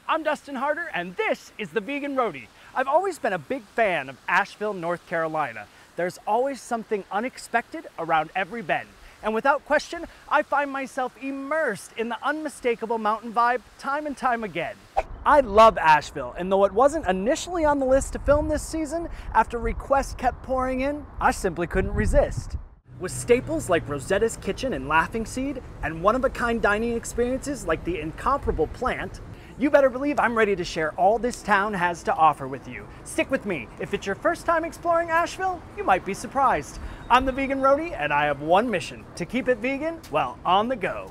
I'm Dustin Harder, and this is the Vegan Roadie. I've always been a big fan of Asheville, North Carolina. There's always something unexpected around every bend. And without question, I find myself immersed in the unmistakable mountain vibe time and time again. I love Asheville, and though it wasn't initially on the list to film this season, after requests kept pouring in, I simply couldn't resist. With staples like Rosetta's Kitchen and Laughing Seed, and one-of-a-kind dining experiences like the incomparable Plant, you better believe I'm ready to share all this town has to offer with you. Stick with me. If it's your first time exploring Asheville, you might be surprised. I'm the Vegan Roadie, and I have one mission: to keep it vegan while on the go.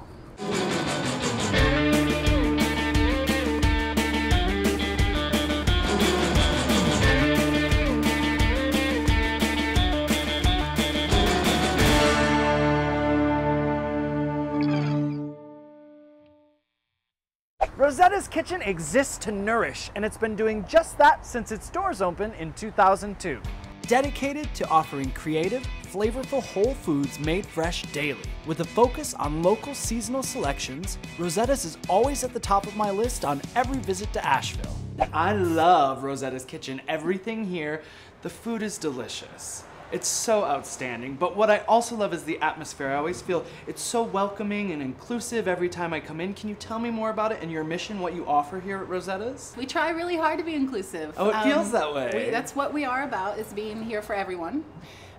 Rosetta's Kitchen exists to nourish, and it's been doing just that since its doors opened in 2002. Dedicated to offering creative, flavorful whole foods made fresh daily. With a focus on local seasonal selections, Rosetta's is always at the top of my list on every visit to Asheville. I love Rosetta's Kitchen. Everything here, the food is delicious. It's so outstanding, but what I also love is the atmosphere. I always feel it's so welcoming and inclusive every time I come in. Can you tell me more about it and your mission, what you offer here at Rosetta's? We try really hard to be inclusive. Oh, it feels that way. That's what we are about, is being here for everyone.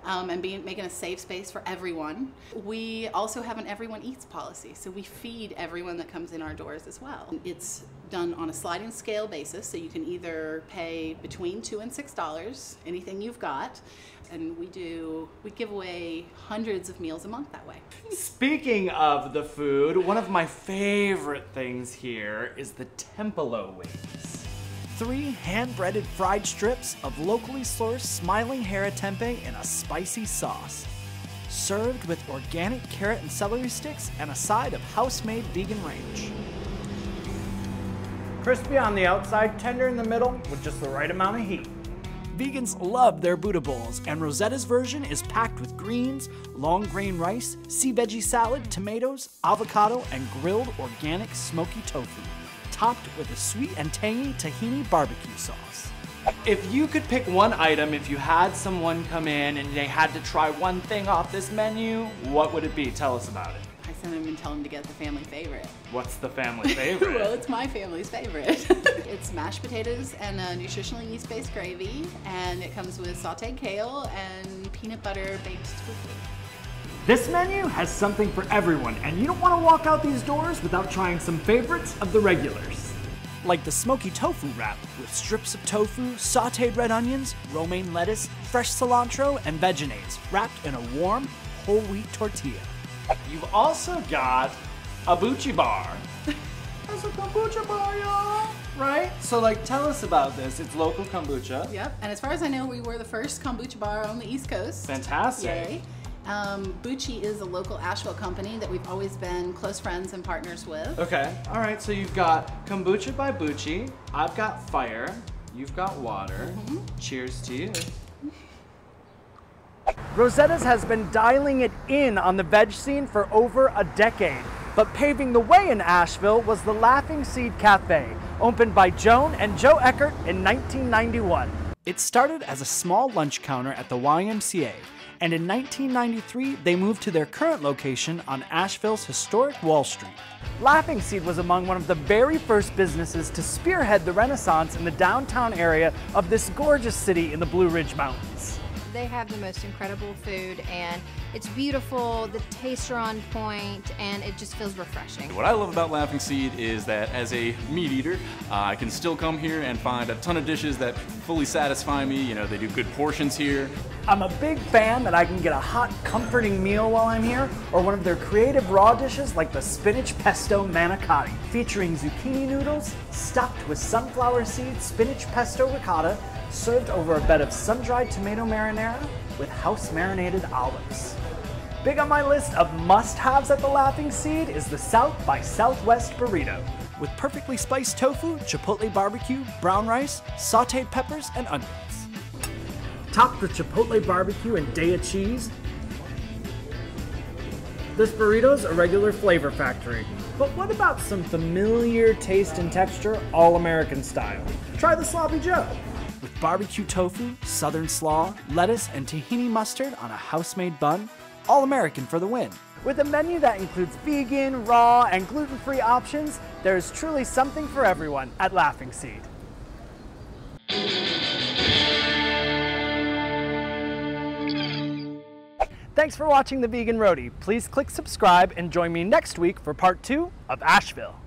And making a safe space for everyone. We also have an everyone eats policy, so we feed everyone that comes in our doors as well. It's done on a sliding scale basis, so you can either pay between $2 and $6, anything you've got, and we give away hundreds of meals a month that way. Speaking of the food, one of my favorite things here is the temepalo wings. 3 hand-breaded fried strips of locally sourced smiling hara tempeh in a spicy sauce. Served with organic carrot and celery sticks and a side of house-made vegan ranch. Crispy on the outside, tender in the middle, with just the right amount of heat. Vegans love their Buddha bowls, and Rosetta's version is packed with greens, long grain rice, sea veggie salad, tomatoes, avocado, and grilled organic smoky tofu, topped with a sweet and tangy tahini barbecue sauce. If you could pick one item, if you had someone come in and they had to try one thing off this menu, what would it be? Tell us about it. I sometimes even tell them to get the family favorite. What's the family favorite? Well, it's my family's favorite. It's mashed potatoes and a nutritionally yeast-based gravy, and it comes with sauteed kale and peanut butter baked tofu. This menu has something for everyone, and you don't want to walk out these doors without trying some favorites of the regulars. Like the smoky tofu wrap with strips of tofu, sauteed red onions, romaine lettuce, fresh cilantro, and vegenaise wrapped in a warm, whole wheat tortilla. You've also got a buchi bar. That's a kombucha bar, y'all. Right? So tell us about this. It's local kombucha. Yep, and as far as I know, we were the first kombucha bar on the East Coast. Fantastic. Yay. Buchi is a local Asheville company that we've always been close friends and partners with. Okay, all right, so you've got kombucha by Buchi, I've got fire, you've got water. Cheers to you. Rosetta's has been dialing it in on the veg scene for over a decade, but paving the way in Asheville was the Laughing Seed Cafe, opened by Joan and Joe Eckert in 1991. It started as a small lunch counter at the YMCA, and in 1993, they moved to their current location on Asheville's historic Wall Street. Laughing Seed was among one of the very first businesses to spearhead the Renaissance in the downtown area of this gorgeous city in the Blue Ridge Mountains. They have the most incredible food, and it's beautiful, the tastes are on point, and it just feels refreshing. What I love about Laughing Seed is that as a meat eater, I can still come here and find a ton of dishes that fully satisfy me. You know, they do good portions here. I'm a big fan that I can get a hot, comforting meal while I'm here, or one of their creative raw dishes like the spinach pesto manicotti, featuring zucchini noodles stuffed with sunflower seeds, spinach pesto ricotta, served over a bed of sun-dried tomato marinara with house-marinated olives. Big on my list of must-haves at the Laughing Seed is the South by Southwest burrito, with perfectly spiced tofu, chipotle barbecue, brown rice, sauteed peppers, and onions. Topped with chipotle barbecue and Daya cheese. This burrito's a regular flavor factory. But what about some familiar taste and texture, all-American style? Try the Sloppy Joe. With barbecue tofu, southern slaw, lettuce, and tahini mustard on a house-made bun, all-American for the win. With a menu that includes vegan, raw, and gluten-free options, there is truly something for everyone at Laughing Seed. Thanks for watching The Vegan Roadie. Please click subscribe and join me next week for part 2 of Asheville.